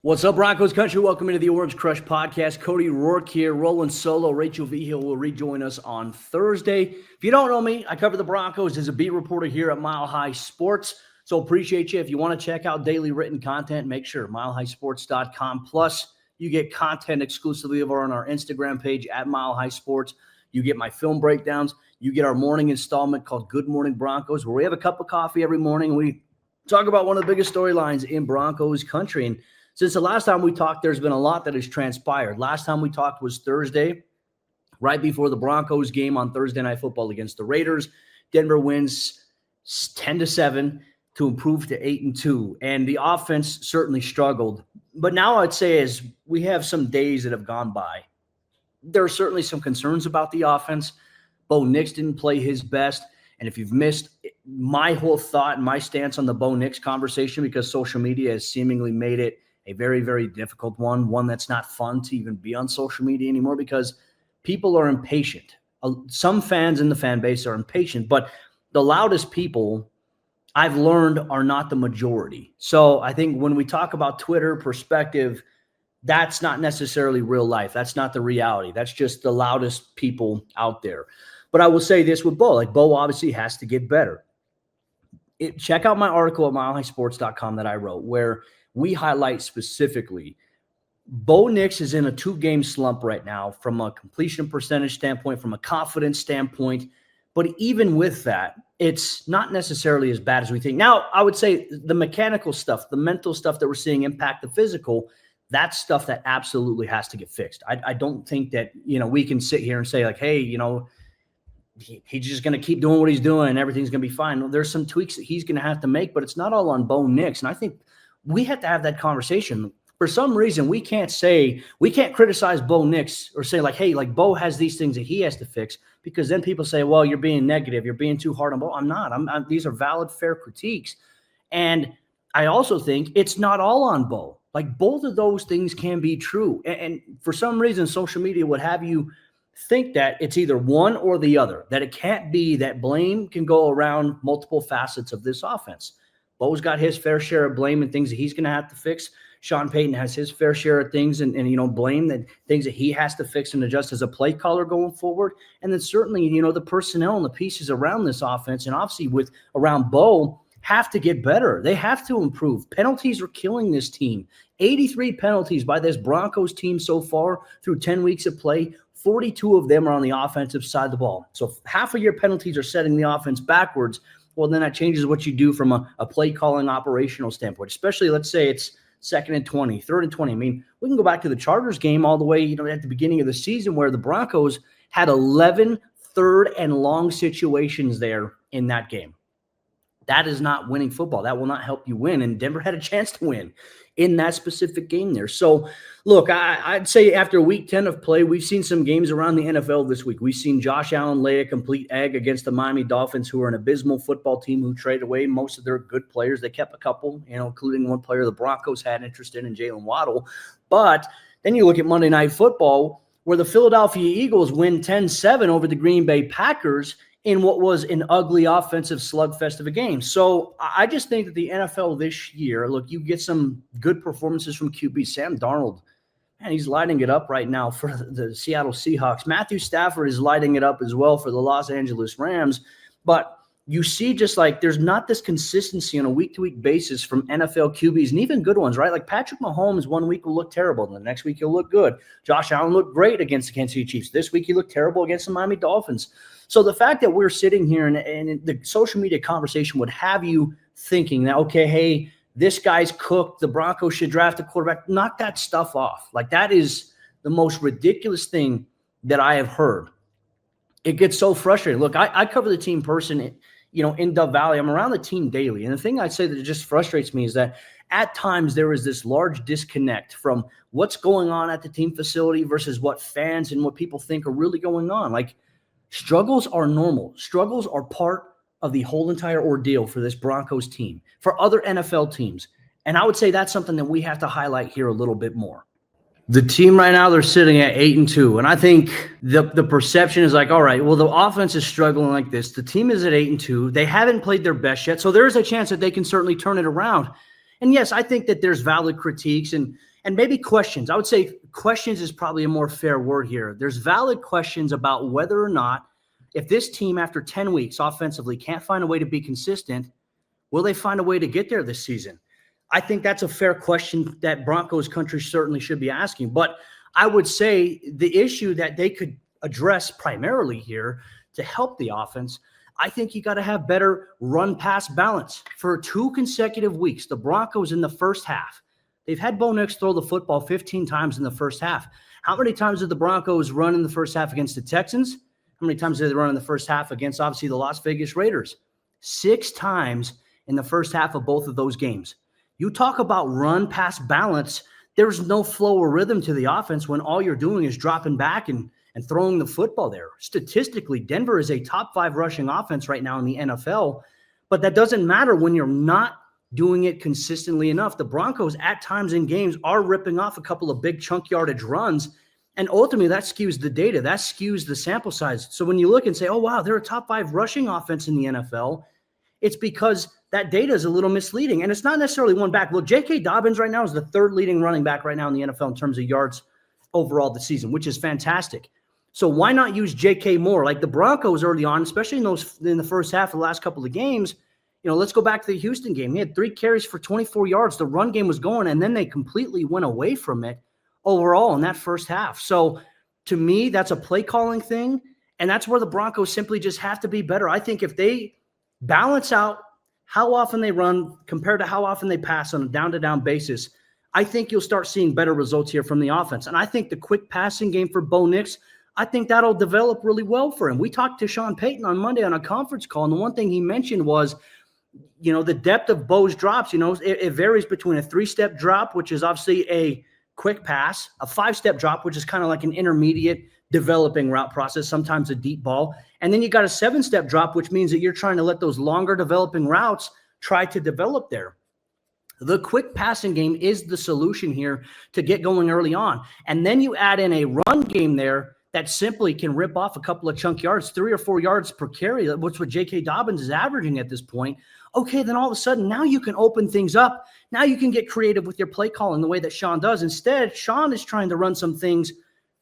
What's up, Broncos country? Welcome into the Orange Crush podcast. Cody Roark here, rolling solo. Rachel Vigil will rejoin us on Thursday. If you don't know me, I cover the Broncos as a beat reporter here at Mile High Sports. So appreciate you. If you want to check out daily written content, make sure milehighsports.com. Plus, you get content exclusively over on our Instagram page at Mile High Sports. You get my film breakdowns. You get our morning installment called Good Morning Broncos, where we have a cup of coffee every morning. We talk about one of the biggest storylines in Broncos country. And since the last time we talked, there's been a lot that has transpired. Last time we talked was Thursday, right before the Broncos game on Thursday Night Football against the Raiders. Denver wins 10-7 to improve to 8-2, and the offense certainly struggled. But now I'd say as we have some days that have gone by, there are certainly some concerns about the offense. Bo Nix didn't play his best. And if you've missed my whole thought and my stance on the Bo Nix conversation, because social media has seemingly made it a very, very difficult one that's not fun to even be on social media anymore because people are impatient. Some fans in the fan base are impatient, but the loudest people I've learned are not the majority. So I think when we talk about Twitter perspective, that's not necessarily real life. That's not the reality. That's just the loudest people out there. But I will say this with Bo, like Bo obviously has to get better. Check out my article at milehighsports.com that I wrote where we highlight specifically Bo Nix is in a 2-game slump right now from a completion percentage standpoint, from a confidence standpoint. But even with that, it's not necessarily as bad as we think. Now, I would say the mechanical stuff, the mental stuff that we're seeing impact the physical, that's stuff that absolutely has to get fixed. I don't think that, we can sit here and say like, hey, he's just going to keep doing what he's doing and everything's going to be fine. There's some tweaks that he's going to have to make, but it's not all on Bo Nix. And I think we have to have that conversation. For some reason, we can't criticize Bo Nix or say like, hey, like Bo has these things that he has to fix, because then people say, well, you're being negative. You're being too hard on Bo. I'm not. These are valid, fair critiques. And I also think it's not all on Bo. Like both of those things can be true. And for some reason, social media would have you think that it's either one or the other, that it can't be that blame can go around multiple facets of this offense. Bo's got his fair share of blame and things that he's going to have to fix. Sean Payton has his fair share of things and blame that things that he has to fix and adjust as a play caller going forward. And then certainly, the personnel and the pieces around this offense and obviously around Bo have to get better. They have to improve. Penalties are killing this team. 83 penalties by this Broncos team so far through 10 weeks of play. 42 of them are on the offensive side of the ball. So half of your penalties are setting the offense backwards. Well, then that changes what you do from a play calling operational standpoint, especially let's say it's 2nd and 20, 3rd and 20. I mean, we can go back to the Chargers game all the way, at the beginning of the season where the Broncos had 11 third and long situations there in that game. That is not winning football. That will not help you win. And Denver had a chance to win in that specific game there. So, look, I'd say after week 10 of play, we've seen some games around the NFL this week. We've seen Josh Allen lay a complete egg against the Miami Dolphins, who are an abysmal football team who traded away most of their good players. They kept a couple, including one player the Broncos had interest in Jalen Waddle. But then you look at Monday Night Football, where the Philadelphia Eagles win 10-7 over the Green Bay Packers in what was an ugly offensive slugfest of a game. So I just think that the NFL this year, look, you get some good performances from QB. Sam Darnold, man, he's lighting it up right now for the Seattle Seahawks. Matthew Stafford is lighting it up as well for the Los Angeles Rams. But you see just like there's not this consistency on a week-to-week basis from NFL QBs and even good ones, right? Like Patrick Mahomes one week will look terrible, and the next week he'll look good. Josh Allen looked great against the Kansas City Chiefs. This week he looked terrible against the Miami Dolphins. So the fact that we're sitting here and the social media conversation would have you thinking that, okay, hey, this guy's cooked, the Broncos should draft a quarterback, knock that stuff off. Like that is the most ridiculous thing that I have heard. It gets so frustrating. Look, I cover the team person, in Dove Valley. I'm around the team daily. And the thing I'd say that just frustrates me is that at times there is this large disconnect from what's going on at the team facility versus what fans and what people think are really going on. Like struggles are normal. Struggles are part of the whole entire ordeal for this Broncos team, for other NFL teams. And I would say that's something that we have to highlight here a little bit more. The team right now, they're sitting at 8-2. And I think the perception is like, all right, well, the offense is struggling like this. The team is at 8-2. They haven't played their best yet. So there is a chance that they can certainly turn it around. And yes, I think that there's valid critiques. And, and maybe questions. I would say questions is probably a more fair word here. There's valid questions about whether or not, if this team after 10 weeks offensively can't find a way to be consistent, will they find a way to get there this season? I think that's a fair question that Broncos country certainly should be asking. But I would say the issue that they could address primarily here to help the offense, I think you got to have better run-pass balance. For 2 consecutive weeks, the Broncos in the first half, they've had Bo Nix throw the football 15 times in the first half. How many times did the Broncos run in the first half against the Texans? How many times did they run in the first half against, obviously, the Las Vegas Raiders? 6 times in the first half of both of those games. You talk about run-pass balance, there's no flow or rhythm to the offense when all you're doing is dropping back and throwing the football there. Statistically, Denver is a top 5 rushing offense right now in the NFL, but that doesn't matter when you're not doing it consistently enough. The Broncos at times in games are ripping off a couple of big chunk yardage runs, and ultimately that skews the data. That skews the sample size. So when you look and say, oh, wow, they're a top 5 rushing offense in the NFL, it's because that data is a little misleading. And it's not necessarily one back. Look, J.K. Dobbins right now is the 3rd leading running back right now in the NFL in terms of yards overall this season, which is fantastic. So why not use J.K. more? Like the Broncos early on, especially in the first half of the last couple of games, let's go back to the Houston game. He had 3 carries for 24 yards. The run game was going, and then they completely went away from it overall in that first half. So to me, that's a play calling thing, and that's where the Broncos simply just have to be better. I think if they balance out how often they run compared to how often they pass on a down-to-down basis, I think you'll start seeing better results here from the offense. And I think the quick passing game for Bo Nix, I think that'll develop really well for him. We talked to Sean Payton on Monday on a conference call, and the one thing he mentioned was, the depth of Bo's drops, it varies between a 3-step drop, which is obviously a quick pass, a 5-step drop, which is kind of like an intermediate developing route process, sometimes a deep ball. And then you got a 7-step drop, which means that you're trying to let those longer developing routes try to develop there. The quick passing game is the solution here to get going early on. And then you add in a run game there that simply can rip off a couple of chunk yards, 3 or 4 yards per carry, which is what J.K. Dobbins is averaging at this point. Okay, then all of a sudden, now you can open things up. Now you can get creative with your play calling the way that Sean does. Instead, Sean is trying to run some things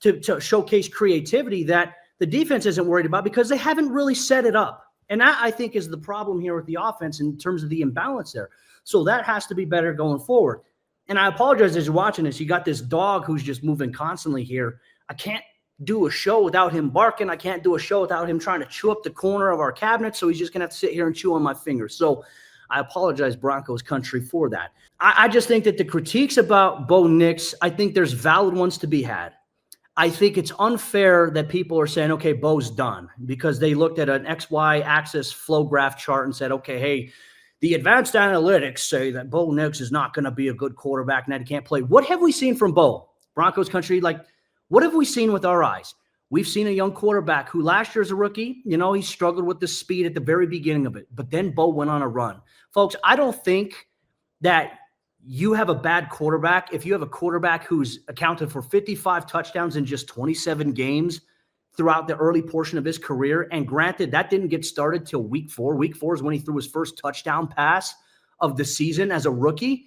to showcase creativity that the defense isn't worried about because they haven't really set it up. And that, I think, is the problem here with the offense in terms of the imbalance there. So that has to be better going forward. And I apologize as you're watching this. You got this dog who's just moving constantly here. I can't do a show without him barking. I can't do a show without him trying to chew up the corner of our cabinet. So he's just going to have to sit here and chew on my fingers. So I apologize, Broncos country, for that. I just think that the critiques about Bo Nix, I think there's valid ones to be had. I think it's unfair that people are saying, okay, Bo's done, because they looked at an XY axis flow graph chart and said, okay, hey, the advanced analytics say that Bo Nix is not going to be a good quarterback and that he can't play. What have we seen from Bo? Broncos country, what have we seen with our eyes? We've seen a young quarterback who last year as a rookie, he struggled with the speed at the very beginning of it, but then Bo went on a run. Folks, I don't think that you have a bad quarterback if you have a quarterback who's accounted for 55 touchdowns in just 27 games throughout the early portion of his career. And granted, that didn't get started till week 4. Week 4 is when he threw his first touchdown pass of the season as a rookie.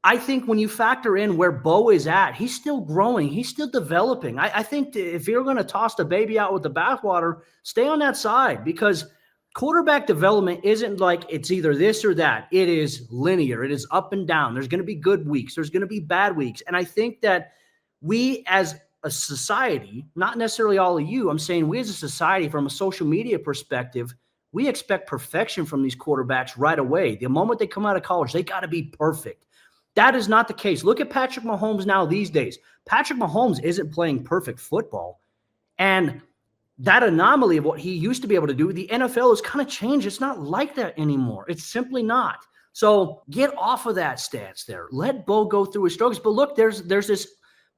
I think when you factor in where Bo is at, he's still growing. He's still developing. I think if you're going to toss the baby out with the bathwater, stay on that side, because quarterback development isn't like it's either this or that. It is linear. It is up and down. There's going to be good weeks. There's going to be bad weeks. And I think that we as a society, not necessarily all of you, I'm saying we as a society from a social media perspective, we expect perfection from these quarterbacks right away. The moment they come out of college, they got to be perfect. That is not the case. Look at Patrick Mahomes now these days. Patrick Mahomes isn't playing perfect football. And that anomaly of what he used to be able to do, the NFL has kind of changed. It's not like that anymore. It's simply not. So get off of that stance there. Let Bo go through his struggles. But look, there's this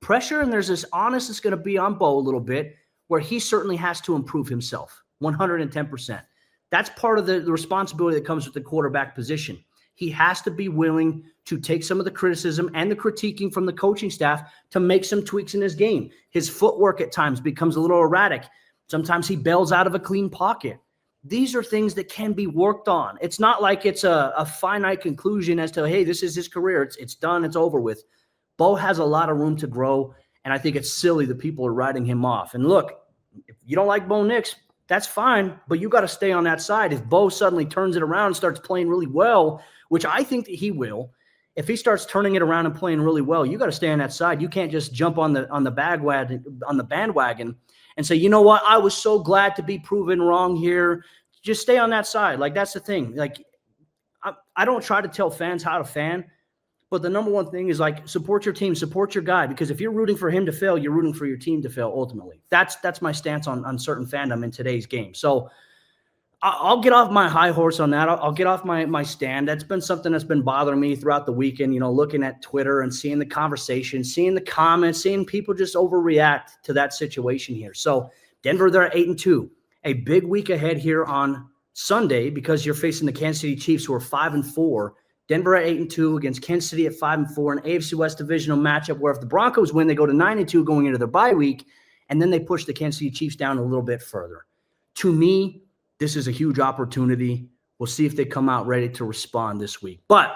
pressure and there's this onus that's going to be on Bo a little bit, where he certainly has to improve himself 110%. That's part of the responsibility that comes with the quarterback position. He has to be willing to take some of the criticism and the critiquing from the coaching staff to make some tweaks in his game. His footwork at times becomes a little erratic. Sometimes he bails out of a clean pocket. These are things that can be worked on. It's not like it's a finite conclusion as to, hey, this is his career. It's done. It's over with. Bo has a lot of room to grow, and I think it's silly that people are writing him off. And look, if you don't like Bo Nix, that's fine, but you got to stay on that side. If Bo suddenly turns it around and starts playing really well, which I think that he will, if he starts turning it around and playing really well, you got to stay on that side. You can't just jump on the bandwagon and say, you know what, I was so glad to be proven wrong here. Just stay on that side. Like, that's the thing. Like, I don't try to tell fans how to fan, but the number one thing is, like, support your team, support your guy, because if you're rooting for him to fail, you're rooting for your team to fail ultimately. That's my stance on certain fandom in today's game. So I'll get off my high horse on that. I'll get off my stand. That's been something that's been bothering me throughout the weekend, looking at Twitter and seeing the conversation, seeing the comments, seeing people just overreact to that situation here. So Denver, they're at 8-2. A big week ahead here on Sunday because you're facing the Kansas City Chiefs, who are 5-4. Denver at 8-2 against Kansas City at 5-4, an AFC West divisional matchup where if the Broncos win, they go to 9-2 going into their bye week, and then they push the Kansas City Chiefs down a little bit further. To me, this is a huge opportunity. We'll see if they come out ready to respond this week. But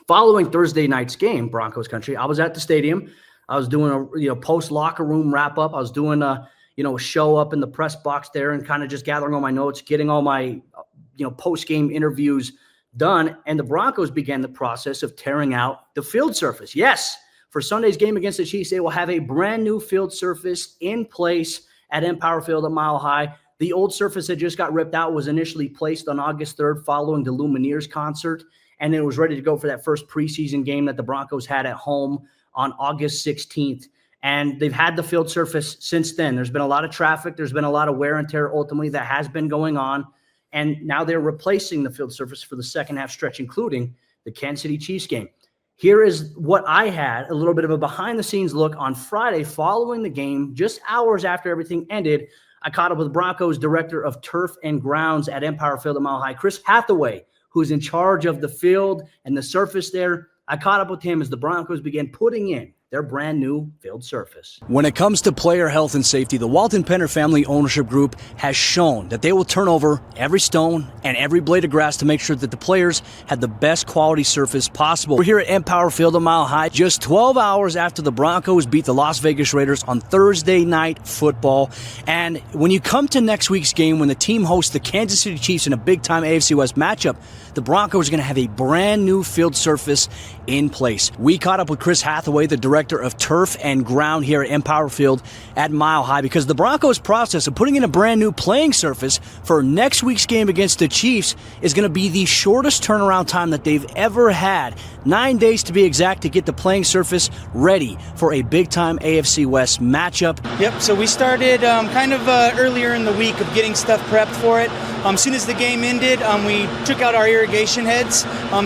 following Thursday night's game, Broncos country, I was at the stadium. I was doing a post locker room wrap up. I was doing a show up in the press box there and kind of just gathering all my notes, getting all my post game interviews done. And the Broncos began the process of tearing out the field surface. Yes, for Sunday's game against the Chiefs, they will have a brand new field surface in place at Empower Field at Mile High. The old surface that just got ripped out was initially placed on August 3rd following the Lumineers concert, and it was ready to go for that first preseason game that the Broncos had at home on August 16th. And they've had the field surface since then. There's been a lot of traffic. There's been a lot of wear and tear ultimately that has been going on. And now they're replacing the field surface for the second half stretch, including the Kansas City Chiefs game. Here is what I had, a little bit of a behind-the-scenes look on Friday following the game, just hours after everything ended. I caught up with Broncos Director of Turf and Grounds at Empower Field at Mile High, Chris Hathaway, who's in charge of the field and the surface there. I caught up with him as the Broncos began putting in their brand new field surface. When it comes to player health and safety, the Walton Penner Family Ownership Group has shown that they will turn over every stone and every blade of grass to make sure that the players have the best quality surface possible. We're here at Empower Field at Mile High, just 12 hours after the Broncos beat the Las Vegas Raiders on Thursday Night Football. And when you come to next week's game, when the team hosts the Kansas City Chiefs in a big-time AFC West matchup, the Broncos are going to have a brand new field surface in place. We caught up with Chris Hathaway, the Director of Turf and Ground here at Empower Field at Mile High, because the Broncos' process of putting in a brand new playing surface for next week's game against the Chiefs is going to be the shortest turnaround time that they've ever had. 9 days to be exact to get the playing surface ready for a big-time AFC West matchup. Yep, so we started earlier in the week of getting stuff prepped for it. As soon as the game ended, we took out our irrigation heads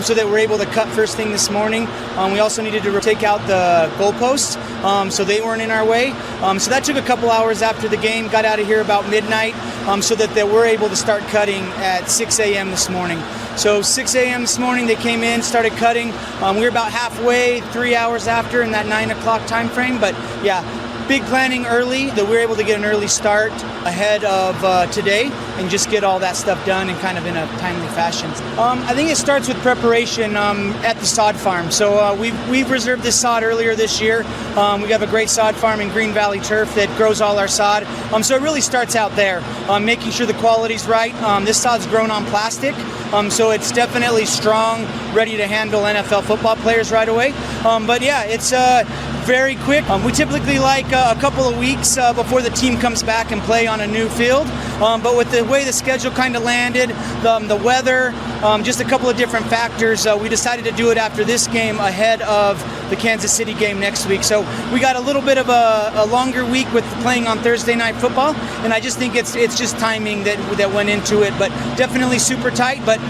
so that we're able to cut first thing this morning. We also needed to take out the goalposts so they weren't in our way. So that took a couple hours after the game, got out of here about midnight so that they were able to start cutting at 6 a.m. this morning. So 6 a.m. this morning, they came in, started cutting. We were about halfway, 3 hours after in that 9 o'clock time frame. But yeah, big planning early, that we were able to get an early start ahead of today and just get all that stuff done in kind of in a timely fashion. I think it starts with preparation at the sod farm. So we've reserved this sod earlier this year. We have a great sod farm in Green Valley Turf that grows all our sod. So it really starts out there, making sure the quality's right. This sod's grown on plastic, so it's definitely strong, ready to handle NFL football players right away. But yeah, it's very quick. We typically like a couple of weeks before the team comes back and play on a new field. But with the way the schedule kind of landed, the weather, just a couple of different factors, we decided to do it after this game ahead of the Kansas City game next week. So we got a little bit of a longer week with playing on Thursday Night Football, and I just think it's just timing that went into it. But definitely super tight, but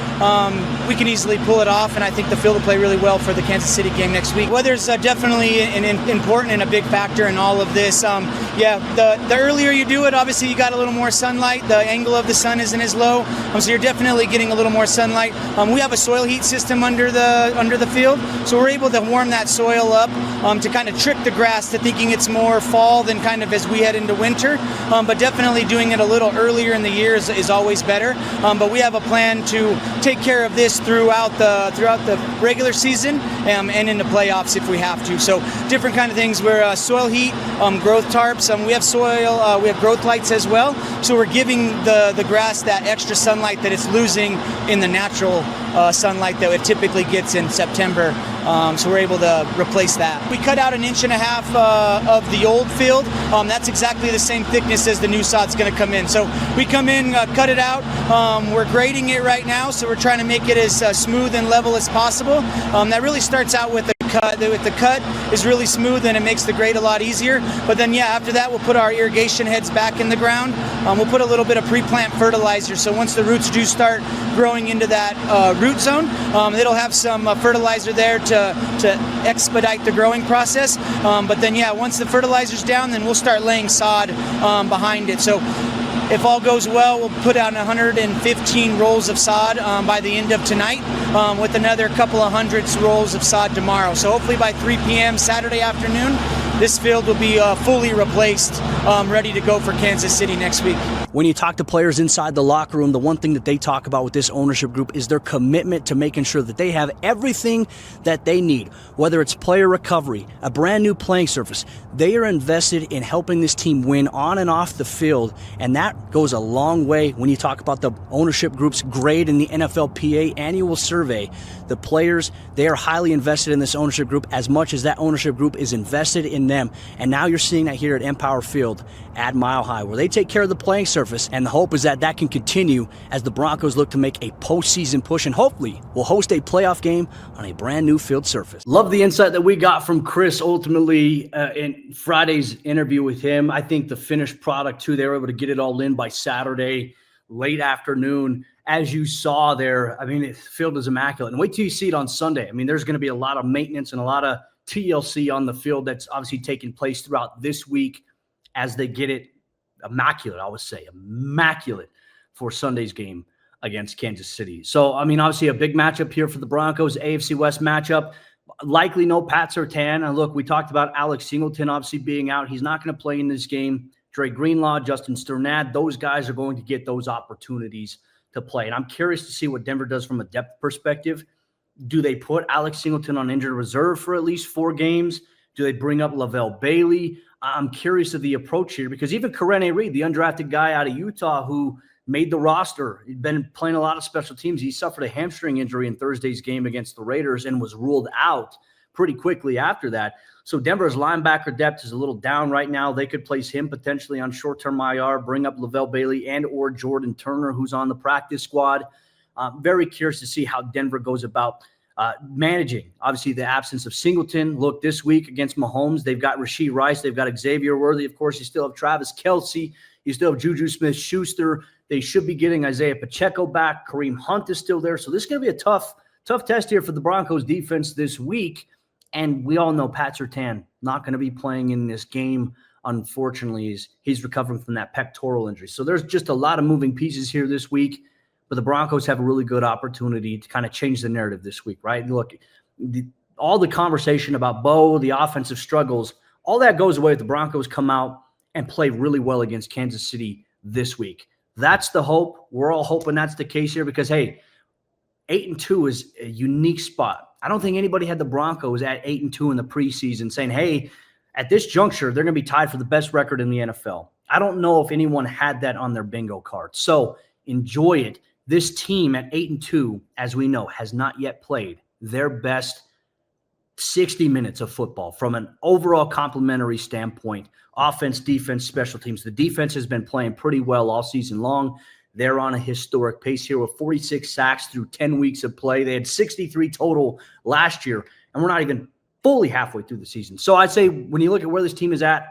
we can easily pull it off, and I think the field will play really well for the Kansas City game next week. Weather's definitely important and a big factor in all of this. The earlier you do it, obviously you got a little more sunlight. The angle of the sun isn't as low, so you're definitely getting a little more sunlight. We have a soil heat system under the field, so we're able to warm that soil up to kind of trick the grass to thinking it's more fall than kind of as we head into winter. But definitely doing it a little earlier in the year is always better. But we have a plan to take care of this this throughout the regular season and in the playoffs if we have to. So different kind of things. We're soil heat, growth tarps. We have we have growth lights as well. So we're giving the grass that extra sunlight that it's losing in the natural sunlight that it typically gets in September. So we're able to replace that. We cut out 1.5 inches of the old field. That's exactly the same thickness as the new sod's going to come in. So we come in, cut it out. We're grading it right now, so we're trying to make it as smooth and level as possible. That really starts out with the cut. The cut is really smooth and it makes the grade a lot easier. But then, after that, we'll put our irrigation heads back in the ground. We'll put a little bit of pre-plant fertilizer. So once the roots do start growing into that root zone, it'll have some fertilizer there to expedite the growing process. But then, once the fertilizer's down, then we'll start laying sod behind it. So if all goes well, we'll put out 115 rolls of sod by the end of tonight, with another couple of hundreds rolls of sod tomorrow. So hopefully by 3 p.m. Saturday afternoon, this field will be fully replaced, ready to go for Kansas City next week. When you talk to players inside the locker room, the one thing that they talk about with this ownership group is their commitment to making sure that they have everything that they need, whether it's player recovery, a brand new playing surface. They are invested in helping this team win on and off the field, and that goes a long way when you talk about the ownership group's grade in the NFLPA annual survey. The players, they are highly invested in this ownership group as much as that ownership group is invested in them. And now you're seeing that here at Empower Field at Mile High, where they take care of the playing surface, and the hope is that that can continue as the Broncos look to make a postseason push and hopefully will host a playoff game on a brand new field surface. Love the insight that we got from Chris ultimately in Friday's interview with him. I think the finished product too, they were able to get it all in by Saturday, late afternoon. As you saw there, I mean, the field is immaculate. And wait till you see it on Sunday. I mean, there's going to be a lot of maintenance and a lot of TLC on the field that's obviously taking place throughout this week as they get it immaculate, I would say, immaculate for Sunday's game against Kansas City. So, I mean, obviously a big matchup here for the Broncos, AFC West matchup. Likely no Pat Surtain. And look, we talked about Alex Singleton obviously being out. He's not going to play in this game. Dre Greenlaw, Justin Sternad, those guys are going to get those opportunities to play. And I'm curious to see what Denver does from a depth perspective. Do they put Alex Singleton on injured reserve for at least 4 games? Do they bring up Lavelle Bailey? I'm curious of the approach here because even Karene Reed, the undrafted guy out of Utah who made the roster, he'd been playing a lot of special teams. He suffered a hamstring injury in Thursday's game against the Raiders and was ruled out pretty quickly after that. So Denver's linebacker depth is a little down right now. They could place him potentially on short-term IR, bring up Lavelle Bailey and or Jordan Turner, who's on the practice squad. Very curious to see how Denver goes about managing, obviously, the absence of Singleton. Look, this week against Mahomes, they've got Rashee Rice. They've got Xavier Worthy. Of course, you still have Travis Kelce. You still have Juju Smith-Schuster. They should be getting Isaiah Pacheco back. Kareem Hunt is still there. So this is going to be a tough test here for the Broncos defense this week. And we all know Pat Surtain not going to be playing in this game. Unfortunately, he's recovering from that pectoral injury. So there's just a lot of moving pieces here this week. But the Broncos have a really good opportunity to kind of change the narrative this week, right? Look, all the conversation about Bo, the offensive struggles, all that goes away if the Broncos come out and play really well against Kansas City this week. That's the hope. We're all hoping that's the case here because, hey, 8-2 is a unique spot. I don't think anybody had the Broncos at 8-2 in the preseason saying, hey, at this juncture, they're going to be tied for the best record in the NFL. I don't know if anyone had that on their bingo card. So enjoy it. This team at 8-2, as we know, has not yet played their best 60 minutes of football from an overall complementary standpoint. Offense, defense, special teams. The defense has been playing pretty well all season long. They're on a historic pace here with 46 sacks through 10 weeks of play. They had 63 total last year, and we're not even fully halfway through the season. So I'd say when you look at where this team is at,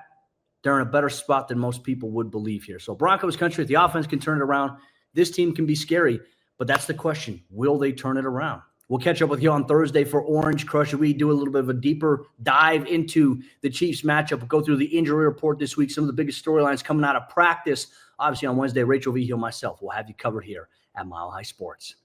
they're in a better spot than most people would believe here. So Broncos country, if the offense can turn it around, this team can be scary. But that's the question. Will they turn it around? We'll catch up with you on Thursday for Orange Crush. We do a little bit of a deeper dive into the Chiefs matchup. We'll go through the injury report this week, some of the biggest storylines coming out of practice. Obviously on Wednesday, Rachel Vigil, myself, will have you covered here at Mile High Sports.